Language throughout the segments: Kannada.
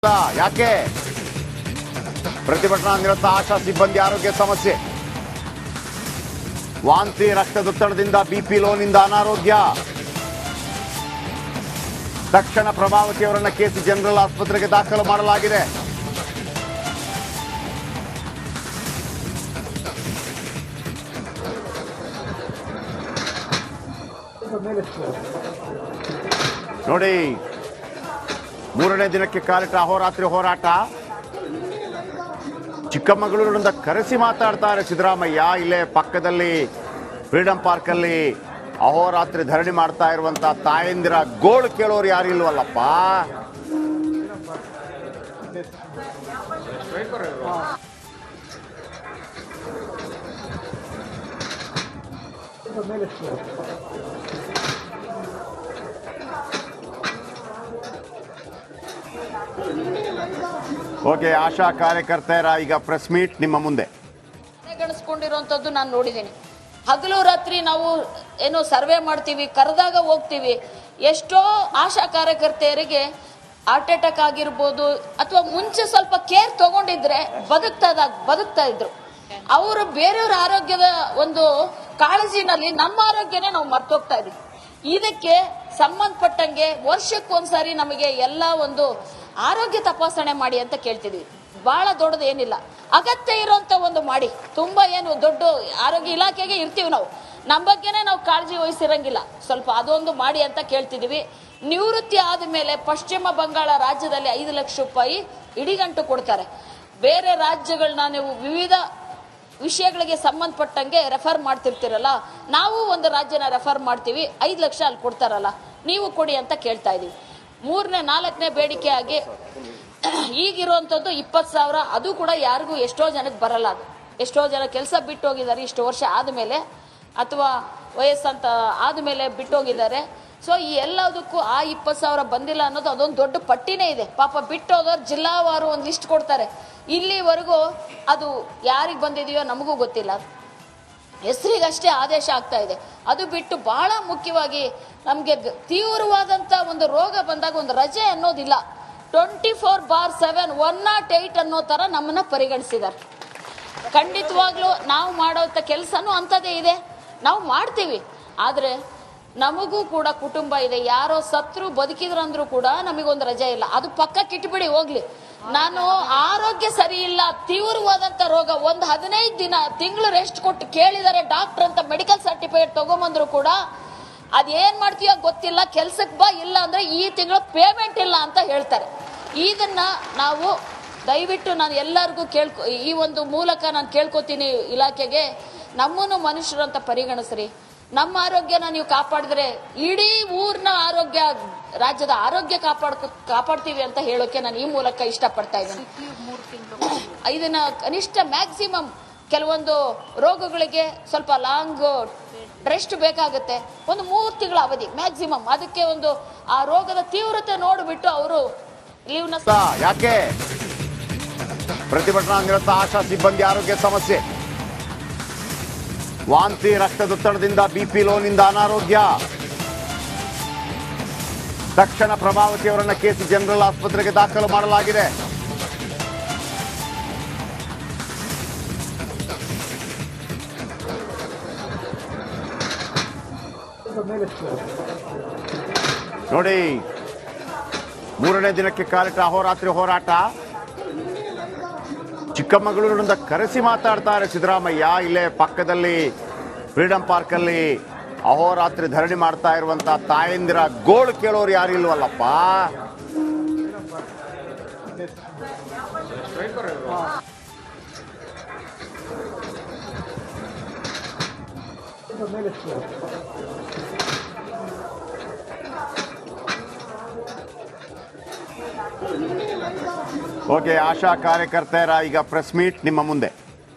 ಯಾಕೆ ಪ್ರತಿಭಟನಾ ನಿರತ ಆಶಾ ಸಿಬ್ಬಂದಿ ಆರೋಗ್ಯ ಸಮಸ್ಯೆ, ವಾಂತಿ, ರಕ್ತದೊತ್ತಡದಿಂದ ಬಿಪಿ ಲೋನಿಂದ ಅನಾರೋಗ್ಯ. ತಕ್ಷಣ ಪ್ರಭಾವತಿ ಅವರನ್ನ ಕೆಸಿ ಜನರಲ್ ಆಸ್ಪತ್ರೆಗೆ ದಾಖಲು ಮಾಡಲಾಗಿದೆ. ನೋಡಿ, ಮೂರನೇ ದಿನಕ್ಕೆ ಕಾಲಿಟ್ಟ ಅಹೋರಾತ್ರಿ ಹೋರಾಟ. ಚಿಕ್ಕಮಗಳೂರಿನಿಂದ ಕರೆಸಿ ಮಾತಾಡ್ತಾರೆ ಸಿದ್ದರಾಮಯ್ಯ. ಇಲ್ಲೇ ಪಕ್ಕದಲ್ಲಿ ಫ್ರೀಡಂ ಪಾರ್ಕ್ ಅಲ್ಲಿ ಅಹೋರಾತ್ರಿ ಧರಣಿ ಮಾಡ್ತಾ ಇರುವಂತ ತಾಯಂದಿರ ಗೋಳು ಕೇಳೋರು ಯಾರು ಇಲ್ವಲ್ಲಪ್ಪ. ಓಕೆ, ಆಶಾ ಕಾರ್ಯಕರ್ತರ ಈಗ ಪ್ರೆಸ್ ಮೀಟ್ ನಿಮ್ಮ ಮುಂದೆ ಗಣಿಸ್ಕೊಂಡಿರುವಂತದ್ದು ನಾನು ನೋಡಿದ್ದೀನಿ. ಹಗಲು ರಾತ್ರಿ ನಾವು ಏನೋ ಸರ್ವೆ ಮಾಡ್ತೀವಿ, ಕರೆದಾಗ ಹೋಗ್ತೀವಿ. ಎಷ್ಟೋ ಆಶಾ ಕಾರ್ಯಕರ್ತೆಯರಿಗೆ ಹಾರ್ಟ್ ಅಟ್ಯಾಕ್ ಆಗಿರ್ಬೋದು, ಅಥವಾ ಮುಂಚೆ ಸ್ವಲ್ಪ ಕೇರ್ ತಗೊಂಡಿದ್ರೆ ಬದುಕ್ತಾ ಇದ್ರು. ಅವರು ಬೇರೆಯವ್ರ ಆರೋಗ್ಯದ ಒಂದು ಕಾಳಜಿನಲ್ಲಿ ನಮ್ಮ ಆರೋಗ್ಯನೇ ನಾವು ಮರ್ತೋಗ್ತಾ ಇದೀವಿ. ಇದಕ್ಕೆ ಸಂಬಂಧಪಟ್ಟಂಗೆ ವರ್ಷಕ್ಕೊಂದ್ಸಾರಿ ನಮಗೆ ಎಲ್ಲ ಒಂದು ಆರೋಗ್ಯ ತಪಾಸಣೆ ಮಾಡಿ ಅಂತ ಕೇಳ್ತಿದ್ವಿ. ಬಹಳ ದೊಡ್ಡದು ಏನಿಲ್ಲ, ಅಗತ್ಯ ಇರೋಂತ ಒಂದು ಮಾಡಿ. ತುಂಬಾ ಏನು ದೊಡ್ಡ ಆರೋಗ್ಯ ಇಲಾಖೆಗೆ ಇರ್ತೀವಿ ನಾವು, ನಮ್ಮ ಬಗ್ಗೆನೇ ನಾವು ಕಾಳಜಿ ವಹಿಸಿರಂಗಿಲ್ಲ. ಸ್ವಲ್ಪ ಅದೊಂದು ಮಾಡಿ ಅಂತ ಕೇಳ್ತಿದೀವಿ. ನಿವೃತ್ತಿ ಆದ್ಮೇಲೆ ಪಶ್ಚಿಮ ಬಂಗಾಳ ರಾಜ್ಯದಲ್ಲಿ 5 ಲಕ್ಷ ರೂಪಾಯಿ ಇಡಿಗಂಟು ಕೊಡ್ತಾರೆ. ಬೇರೆ ರಾಜ್ಯಗಳನ್ನ ನೀವು ವಿವಿಧ ವಿಷಯಗಳಿಗೆ ಸಂಬಂಧಪಟ್ಟಂಗೆ ರೆಫರ್ ಮಾಡ್ತಿರ್ತೀರಲ್ಲ, ನಾವು ಒಂದು ರಾಜ್ಯನ ರೆಫರ್ ಮಾಡ್ತೀವಿ, 5 ಲಕ್ಷ ಅಲ್ಲಿ ಕೊಡ್ತಾರಲ್ಲ, ನೀವು ಕೊಡಿ ಅಂತ ಕೇಳ್ತಾ ಇದೀವಿ. 3ನೇ 4ನೇ ಬೇಡಿಕೆ ಆಗಿ ಈಗಿರುವಂತದ್ದು 20,000. ಅದು ಕೂಡ ಯಾರಿಗೂ ಎಷ್ಟೋ ಜನಕ್ಕೆ ಬರಲ್ಲ. ಅದು ಎಷ್ಟೋ ಜನ ಕೆಲಸ ಬಿಟ್ಟು ಹೋಗಿದ್ದಾರೆ ಇಷ್ಟು ವರ್ಷ ಆದ್ಮೇಲೆ, ಅಥವಾ ವಯಸ್ಸಂತ ಆದ್ಮೇಲೆ ಬಿಟ್ಟು ಹೋಗಿದ್ದಾರೆ. ಸೊ ಈ ಎಲ್ಲದಕ್ಕೂ ಆ 20,000 ಬಂದಿಲ್ಲ ಅನ್ನೋದು ಅದೊಂದು ದೊಡ್ಡ ಪಟ್ಟಿನೇ ಇದೆ. ಪಾಪ ಬಿಟ್ಟು ಹೋದವ್ರು ಜಿಲ್ಲಾವಾರು ಒಂದು ಲಿಸ್ಟ್ ಕೊಡ್ತಾರೆ. ಇಲ್ಲಿವರೆಗೂ ಅದು ಯಾರಿಗೆ ಬಂದಿದೆಯೋ ನಮಗೂ ಗೊತ್ತಿಲ್ಲ. ಹೆಸರಿಗಷ್ಟೇ ಆದೇಶ ಆಗ್ತಾ ಇದೆ. ಅದು ಬಿಟ್ಟು ಬಹಳ ಮುಖ್ಯವಾಗಿ ನಮಗೆ ತೀವ್ರವಾದಂತ ಒಂದು ರೋಗ ಬಂದಾಗ ಒಂದು ರಜೆ ಅನ್ನೋದಿಲ್ಲ. 24/7 108 ಅನ್ನೋ ತರ ನಮ್ಮನ್ನ ಪರಿಗಣಿಸಿದ್ದಾರೆ. ಖಂಡಿತವಾಗ್ಲೂ ನಾವು ಮಾಡೋಂಥ ಕೆಲಸನೂ ಅಂಥದ್ದೇ ಇದೆ, ನಾವು ಮಾಡ್ತೀವಿ. ಆದ್ರೆ ನಮಗೂ ಕೂಡ ಕುಟುಂಬ ಇದೆ. ಯಾರೋ ಸತ್ರು ಬದುಕಿದ್ರಂದ್ರೂ ಕೂಡ ನಮಗೊಂದು ರಜೆ ಇಲ್ಲ. ಅದು ಪಕ್ಕಕ್ಕೆ ಇಟ್ಬಿಡಿ ಹೋಗ್ಲಿ. ನಾನು ಆರೋಗ್ಯ ಸರಿ ಇಲ್ಲ, ತೀವ್ರವಾದಂತ ರೋಗ, ಒಂದು 15 ದಿನ ತಿಂಗಳು ರೆಸ್ಟ್ ಕೊಟ್ಟು ಕೇಳಿದರೆ ಡಾಕ್ಟರ್ ಅಂತ ಮೆಡಿಕಲ್ ಸರ್ಟಿಫಿಕೇಟ್ ತಗೊಂಬಂದ್ರು ಕೂಡ ಅದೇನ್ ಮಾಡ್ತೀಯೋ ಗೊತ್ತಿಲ್ಲ, ಕೆಲ್ಸಕ್ಕೆ ಬಾ, ಇಲ್ಲ ಅಂದ್ರೆ ಈ ತಿಂಗಳು ಪೇಮೆಂಟ್ ಇಲ್ಲ ಅಂತ ಹೇಳ್ತಾರೆ. ಇದನ್ನ ನಾವು ದಯವಿಟ್ಟು ನಾನು ಎಲ್ಲರಿಗೂ ಈ ಒಂದು ಮೂಲಕ ನಾನು ಕೇಳ್ಕೊತೀನಿ ಇಲಾಖೆಗೆ, ನಮ್ಮನ್ನು ಮನುಷ್ಯರು ಅಂತ ಪರಿಗಣಿಸ್ರಿ. ನಮ್ಮ ಆರೋಗ್ಯನ ನೀವು ಕಾಪಾಡಿದ್ರೆ ಇಡೀ ಊರ್ನ ಆರೋಗ್ಯ, ರಾಜ್ಯದ ಆರೋಗ್ಯ ಕಾಪಾಡ್ತೀವಿ ಅಂತ ಹೇಳೋಕೆ ನಾನು ಈ ಮೂಲಕ ಇಷ್ಟಪಡ್ತಾ ಇದ್ದೀನಿ. ಇದನ್ನ ಕನಿಷ್ಠ ಮ್ಯಾಕ್ಸಿಮಮ್ ಕೆಲವೊಂದು ರೋಗಗಳಿಗೆ ಸ್ವಲ್ಪ ಲಾಂಗ್ ರೆಸ್ಟ್ ಬೇಕಾಗುತ್ತೆ. ಒಂದು 3 ತಿಂಗಳ ಅವಧಿ ಮ್ಯಾಕ್ಸಿಮಮ್. ಅದಕ್ಕೆ ಒಂದು ಆ ರೋಗದ ತೀವ್ರತೆ ನೋಡ್ಬಿಟ್ಟು ಅವರು ಲೀವ್ನ. ಯಾಕೆ ಪ್ರತಿಭಟನಾ ನಿರತ ಆಶಾ ಸಿಬ್ಬಂದಿ ಆರೋಗ್ಯ ಸಮಸ್ಯೆ, ವಾಂತಿ, ರಕ್ತದೊತ್ತಡದಿಂದ ಬಿಪಿ ಲೋನಿಂದ ಅನಾರೋಗ್ಯ. ತಕ್ಷಣ ಪ್ರಭಾವತಿ ಅವರನ್ನ ಕೆಸಿ ಜನರಲ್ ಆಸ್ಪತ್ರೆಗೆ ದಾಖಲು ಮಾಡಲಾಗಿದೆ. ನೋಡಿ, ಮೂರನೇ ದಿನಕ್ಕೆ ಕಾಲಿಟ್ಟ ಅಹೋರಾತ್ರಿ ಹೋರಾಟ. ಚಿಕ್ಕಮಗಳೂರಿನಿಂದ ಕರೆಸಿ ಮಾತಾಡ್ತಾರೆ ಸಿದ್ದರಾಮಯ್ಯ. ಇಲ್ಲೇ ಪಕ್ಕದಲ್ಲಿ ಫ್ರೀಡಂ ಪಾರ್ಕ್ ಅಲ್ಲಿ ಅಹೋರಾತ್ರಿ ಧರಣಿ ಮಾಡ್ತಾ ಇರುವಂತ ತಾಯಂದಿರ ಗೋಳು ಕೇಳೋರು ಯಾರು ಇಲ್ವಲ್ಲಪ್ಪ. ಓಕೆ, ಆಶಾ ಕಾರ್ಯಕರ್ತರ ಈಗ ಪ್ರೆಸ್ ಮೀಟ್ ನಿಮ್ಮ ಮುಂದೆ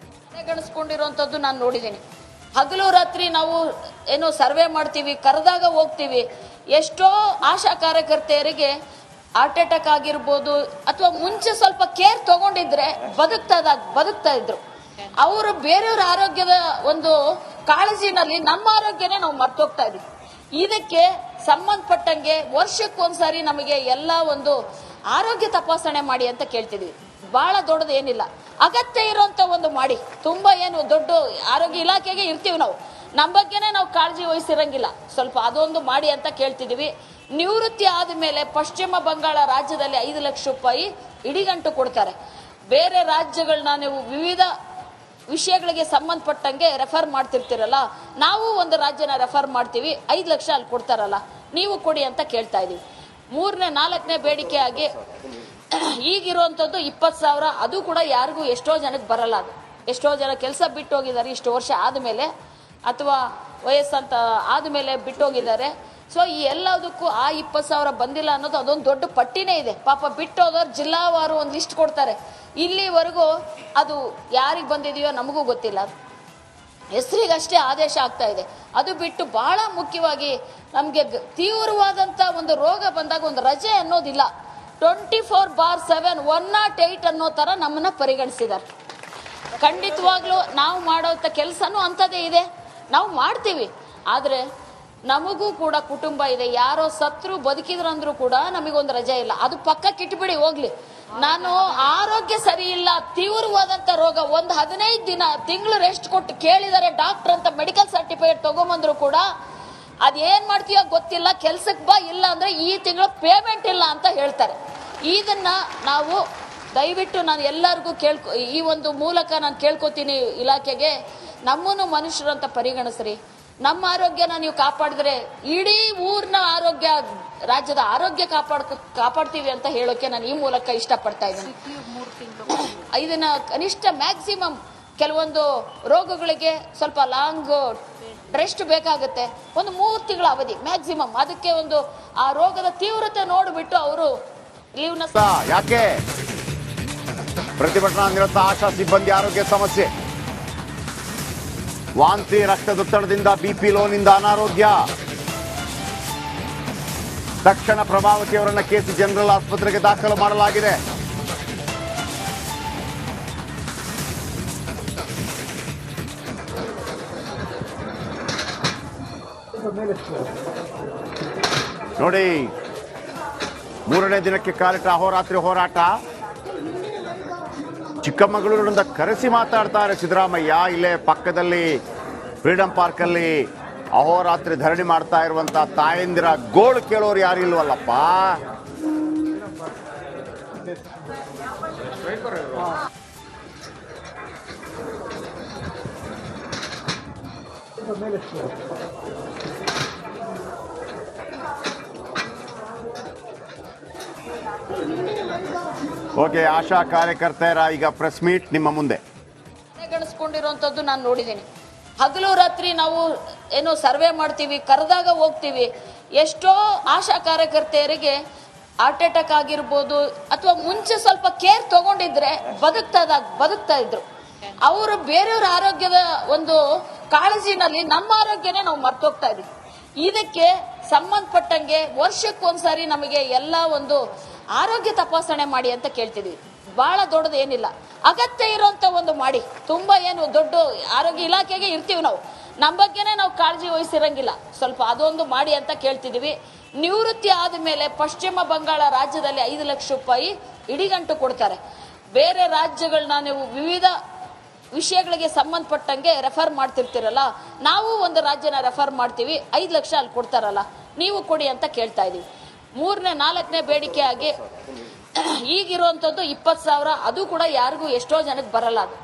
ಗಣಿಸ್ಕೊಂಡಿರುವಂತದ್ದು ನಾನು ನೋಡಿದ್ದೀನಿ. ಹಗಲು ರಾತ್ರಿ ನಾವು ಏನೋ ಸರ್ವೆ ಮಾಡ್ತೀವಿ, ಕರೆದಾಗ ಹೋಗ್ತೀವಿ. ಎಷ್ಟೋ ಆಶಾ ಕಾರ್ಯಕರ್ತೆಯರಿಗೆ ಹಾರ್ಟ್ ಅಟ್ಯಾಕ್ ಆಗಿರ್ಬೋದು, ಅಥವಾ ಮುಂಚೆ ಸ್ವಲ್ಪ ಕೇರ್ ತಗೊಂಡಿದ್ರೆ ಬದುಕ್ತಾ ಇದ್ರು. ಅವರು ಬೇರೆಯವ್ರ ಆರೋಗ್ಯದ ಒಂದು ಕಾಳಜಿನಲ್ಲಿ ನಮ್ಮ ಆರೋಗ್ಯನೇ ನಾವು ಮರ್ತೋಗ್ತಾ ಇದೀವಿ. ಇದಕ್ಕೆ ಸಂಬಂಧಪಟ್ಟಂಗೆ ವರ್ಷಕ್ಕೊಂದ್ಸಾರಿ ನಮಗೆ ಎಲ್ಲ ಒಂದು ಆರೋಗ್ಯ ತಪಾಸಣೆ ಮಾಡಿ ಅಂತ ಕೇಳ್ತಿದ್ವಿ. ಬಹಳ ದೊಡ್ಡದು ಏನಿಲ್ಲ, ಅಗತ್ಯ ಇರೋಂಥ ಒಂದು ಮಾಡಿ. ತುಂಬ ಏನು ದೊಡ್ಡ ಆರೋಗ್ಯ ಇಲಾಖೆಗೆ ಇರ್ತೀವಿ ನಾವು, ನಮ್ಮ ಬಗ್ಗೆನೇ ನಾವು ಕಾಳಜಿ ವಹಿಸಿರಂಗಿಲ್ಲ, ಸ್ವಲ್ಪ ಅದೊಂದು ಮಾಡಿ ಅಂತ ಕೇಳ್ತಿದ್ವಿ. ನಿವೃತ್ತಿ ಆದಮೇಲೆ ಪಶ್ಚಿಮ ಬಂಗಾಳ ರಾಜ್ಯದಲ್ಲಿ 5 ಲಕ್ಷ ರೂಪಾಯಿ ಇಡಿಗಂಟು ಕೊಡ್ತಾರೆ. ಬೇರೆ ರಾಜ್ಯಗಳನ್ನ ನೀವು ವಿವಿಧ ವಿಷಯಗಳಿಗೆ ಸಂಬಂಧಪಟ್ಟಂಗೆ ರೆಫರ್ ಮಾಡ್ತಿರ್ತೀರಲ್ಲ, ನಾವು ಒಂದು ರಾಜ್ಯನ ರೆಫರ್ ಮಾಡ್ತೀವಿ, 5 ಲಕ್ಷ ಅಲ್ಲಿ ಕೊಡ್ತಾರಲ್ಲ, ನೀವು ಕೊಡಿ ಅಂತ ಕೇಳ್ತಾ ಇದೀವಿ. 3ನೇ 4ನೇ ಬೇಡಿಕೆ ಆಗಿ ಈಗಿರುವಂಥದ್ದು 20,000, ಅದು ಕೂಡ ಯಾರಿಗೂ ಎಷ್ಟೋ ಜನಕ್ಕೆ ಬರಲ್ಲ. ಅದು ಎಷ್ಟೋ ಜನ ಕೆಲಸ ಬಿಟ್ಟು ಹೋಗಿದ್ದಾರೆ ಇಷ್ಟು ವರ್ಷ ಆದಮೇಲೆ, ಅಥವಾ ವಯಸ್ಸಂತ ಆದಮೇಲೆ ಬಿಟ್ಟೋಗಿದ್ದಾರೆ. ಸೊ ಈ ಎಲ್ಲದಕ್ಕೂ ಆ 20,000 ಬಂದಿಲ್ಲ ಅನ್ನೋದು ಅದೊಂದು ದೊಡ್ಡ ಪಟ್ಟಿನೇ ಇದೆ. ಪಾಪ ಬಿಟ್ಟೋದವ್ರು ಜಿಲ್ಲಾವಾರು ಒಂದು ಲಿಸ್ಟ್ ಕೊಡ್ತಾರೆ. ಇಲ್ಲಿವರೆಗೂ ಅದು ಯಾರಿಗೆ ಬಂದಿದೆಯೋ ನಮಗೂ ಗೊತ್ತಿಲ್ಲ, ಹೆಸರಿಗಷ್ಟೇ ಆದೇಶ ಆಗ್ತಾ ಇದೆ. ಅದು ಬಿಟ್ಟು ಬಹಳ ಮುಖ್ಯವಾಗಿ ನಮಗೆ ತೀವ್ರವಾದಂಥ ಒಂದು ರೋಗ ಬಂದಾಗ ಒಂದು ರಜೆ ಅನ್ನೋದಿಲ್ಲ. 24/7 108 ಅನ್ನೋ ಥರ ನಮ್ಮನ್ನ ಪರಿಗಣಿಸಿದ್ದಾರೆ. ಖಂಡಿತವಾಗ್ಲೂ ನಾವು ಮಾಡೋಂಥ ಕೆಲಸನೂ ಅಂಥದ್ದೇ ಇದೆ, ನಾವು ಮಾಡ್ತೀವಿ. ಆದರೆ ನಮಗೂ ಕೂಡ ಕುಟುಂಬ ಇದೆ, ಯಾರೋ ಸತ್ರು ಬದುಕಿದ್ರಂದ್ರೂ ಕೂಡ ನಮಗೊಂದು ರಜೆ ಇಲ್ಲ. ಅದು ಪಕ್ಕಕ್ಕೆ ಇಟ್ಬಿಡಿ ಹೋಗ್ಲಿ. ನಾನು ಆರೋಗ್ಯ ಸರಿ ಇಲ್ಲ, ತೀವ್ರವಾದಂಥ ರೋಗ, ಒಂದು 15 ದಿನ ತಿಂಗಳು ರೆಸ್ಟ್ ಕೊಟ್ಟು ಕೇಳಿದರೆ ಡಾಕ್ಟರ್ ಅಂತ ಮೆಡಿಕಲ್ ಸರ್ಟಿಫಿಕೇಟ್ ತಗೊಂಬಂದ್ರು ಕೂಡ ಅದೇನ್ ಮಾಡ್ತೀಯೋ ಗೊತ್ತಿಲ್ಲ, ಕೆಲ್ಸಕ್ಕೆ ಬಾ, ಇಲ್ಲ ಅಂದ್ರೆ ಈ ತಿಂಗಳು ಪೇಮೆಂಟ್ ಇಲ್ಲ ಅಂತ ಹೇಳ್ತಾರೆ. ಇದನ್ನ ನಾವು ದಯವಿಟ್ಟು ನಾನು ಎಲ್ಲರಿಗೂ ಈ ಒಂದು ಮೂಲಕ ನಾನು ಕೇಳ್ಕೊತೀನಿ ಇಲಾಖೆಗೆ, ನಮ್ಮನ್ನು ಮನುಷ್ಯರು ಅಂತ ಪರಿಗಣಿಸ್ರಿ. ನಮ್ಮ ಆರೋಗ್ಯನ ನೀವು ಕಾಪಾಡಿದ್ರೆ ಇಡೀ ಊರಿನ ಆರೋಗ್ಯ, ರಾಜ್ಯದ ಆರೋಗ್ಯ ಕಾಪಾಡ್ತೀವಿ ಅಂತ ಹೇಳೋಕೆ ನಾನು ಈ ಮೂಲಕ ಇಷ್ಟಪಡ್ತಾ ಇದ್ದೀನಿ. ಇದನ್ನ ಕನಿಷ್ಠ ಮ್ಯಾಕ್ಸಿಮಮ್ ಕೆಲವೊಂದು ರೋಗಗಳಿಗೆ ಸ್ವಲ್ಪ ಲಾಂಗ್ ರೆಸ್ಟ್ ಬೇಕಾಗುತ್ತೆ, ಒಂದು 3 ತಿಂಗಳ ಅವಧಿ ಮ್ಯಾಕ್ಸಿಮಮ್. ಅದಕ್ಕೆ ಒಂದು ಆ ರೋಗದ ತೀವ್ರತೆ ನೋಡಿಬಿಟ್ಟು ಅವರು ಲೀವ್ನ. ಯಾಕೆ ಪ್ರತಿಭಟನಾ ನಿರತ ಆಶಾ ಸಿಬ್ಬಂದಿ ಆರೋಗ್ಯ ಸಮಸ್ಯೆ, ವಾಂತಿ, ರಕ್ತದೊತ್ತಡದಿಂದ BP ಲೋನಿಂದ ಅನಾರೋಗ್ಯ. ತಕ್ಷಣ ಪ್ರಭಾವತಿ ಅವರನ್ನ KC ಜನರಲ್ ಆಸ್ಪತ್ರೆಗೆ ದಾಖಲು ಮಾಡಲಾಗಿದೆ. ನೋಡಿ, 3ನೇ ದಿನಕ್ಕೆ ಕಾಲಿಟ್ಟ ಅಹೋರಾತ್ರಿ ಹೋರಾಟ. ಚಿಕ್ಕಮಗಳೂರಿನಿಂದ ಕರೆಸಿ ಮಾತಾಡ್ತಾರೆ ಸಿದ್ದರಾಮಯ್ಯ. ಇಲ್ಲೇ ಪಕ್ಕದಲ್ಲಿ ಫ್ರೀಡಂ ಪಾರ್ಕ್ ಅಲ್ಲಿ ಅಹೋರಾತ್ರಿ ಧರಣಿ ಮಾಡ್ತಾ ಇರುವಂತ ತಾಯಂದಿರ ಗೋಳು ಕೇಳೋರು ಯಾರು ಇಲ್ವಲ್ಲಪ್ಪ. ಓಕೆ, ಆಶಾ ಕಾರ್ಯಕರ್ತರ ಈಗ ಪ್ರೆಸ್ ಮೀಟ್ ನಿಮ್ಮ ಮುಂದೆ. ಗಣಿಸ್ಕೊಂಡಿರುವಂತದ್ದು ನಾನು ನೋಡಿದ್ದೀನಿ. ಹಗಲು ರಾತ್ರಿ ನಾವು ಏನೋ ಸರ್ವೆ ಮಾಡ್ತೀವಿ, ಕರೆದಾಗ ಹೋಗ್ತೀವಿ. ಎಷ್ಟೋ ಆಶಾ ಕಾರ್ಯಕರ್ತೆಯರಿಗೆ ಹಾರ್ಟ್ ಅಟ್ಯಾಕ್ ಆಗಿರ್ಬೋದು, ಅಥವಾ ಮುಂಚೆ ಸ್ವಲ್ಪ ಕೇರ್ ತಗೊಂಡಿದ್ರೆ ಬದುಕ್ತಾ ಇದ್ರು. ಅವರು ಬೇರೆಯವ್ರ ಆರೋಗ್ಯದ ಒಂದು ಕಾಳಜಿನಲ್ಲಿ ನಮ್ಮ ಆರೋಗ್ಯನೇ ನಾವು ಮರ್ತೋಗ್ತಾ ಇದೀವಿ. ಇದಕ್ಕೆ ಸಂಬಂಧಪಟ್ಟಂಗೆ ವರ್ಷಕ್ಕೊಂದ್ಸಾರಿ ನಮಗೆ ಎಲ್ಲ ಒಂದು ಆರೋಗ್ಯ ತಪಾಸಣೆ ಮಾಡಿ ಅಂತ ಕೇಳ್ತಿದ್ವಿ. ಬಹಳ ದೊಡ್ಡದು ಏನಿಲ್ಲ, ಅಗತ್ಯ ಇರೋಂಥ ಒಂದು ಮಾಡಿ. ತುಂಬಾ ಏನು ದೊಡ್ಡ ಆರೋಗ್ಯ ಇಲಾಖೆಗೆ ಇರ್ತೀವಿ ನಾವು, ನಮ್ಮ ಬಗ್ಗೆನೇ ನಾವು ಕಾಳಜಿ ವಹಿಸಿರಂಗಿಲ್ಲ, ಸ್ವಲ್ಪ ಅದೊಂದು ಮಾಡಿ ಅಂತ ಕೇಳ್ತಿದ್ವಿ. ನಿವೃತ್ತಿ ಆದಮೇಲೆ ಪಶ್ಚಿಮ ಬಂಗಾಳ ರಾಜ್ಯದಲ್ಲಿ 5 ಲಕ್ಷ ರೂಪಾಯಿ ಇಡಿಗಂಟು ಕೊಡ್ತಾರೆ. ಬೇರೆ ರಾಜ್ಯಗಳನ್ನ ನೀವು ವಿವಿಧ ವಿಷಯಗಳಿಗೆ ಸಂಬಂಧಪಟ್ಟಂಗೆ ರೆಫರ್ ಮಾಡ್ತಿರ್ತೀರಲ್ಲ, ನಾವು ಒಂದು ರಾಜ್ಯನ ರೆಫರ್ ಮಾಡ್ತೀವಿ, 5 ಲಕ್ಷ ಅಲ್ಲಿ ಕೊಡ್ತಾರಲ್ಲ, ನೀವು ಕೊಡಿ ಅಂತ ಕೇಳ್ತಾ ಇದೀವಿ. 3ನೇ 4ನೇ ಬೇಡಿಕೆ ಆಗಿ ಈಗಿರುವಂಥದ್ದು 20,000, ಅದು ಕೂಡ ಯಾರಿಗೂ ಎಷ್ಟೋ ಜನಕ್ಕೆ ಬರಲ್ಲ. ಅದು